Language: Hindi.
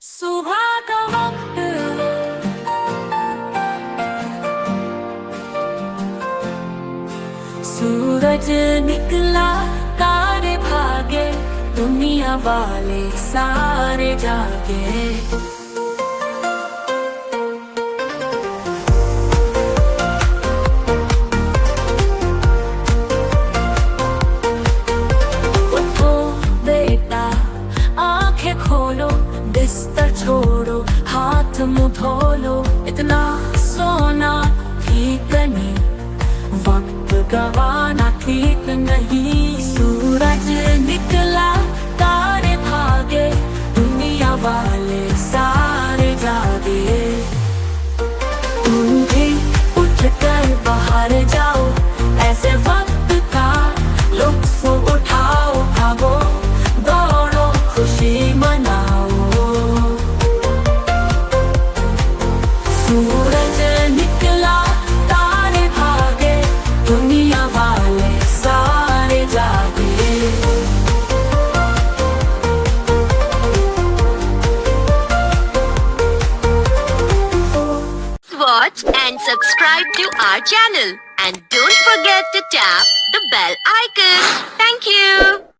सुबह का वक्त सूरज निकला, तारे भागे, दुनिया वाले सारे जागे। उठो बेटा, आंखें खोलो, बिस्तर छोड़ो, हाथ मुंह धो लो। इतना सोना ठीक नहीं, वक्त गवाना ठीक नहीं। सूरज निकला, तारे भागे, दुनिया वाले सारे जागे। तुम भी उठ कर बाहर जाओ, ऐसे वक्त का लुत्फ उठाओ। भागो दौड़ो, खुशी मनाओ। सूरज निकला, तारे भागे, दुनिया वाले सारे जागे। Watch and subscribe to our channel and don't forget to tap the bell icon. Thank you.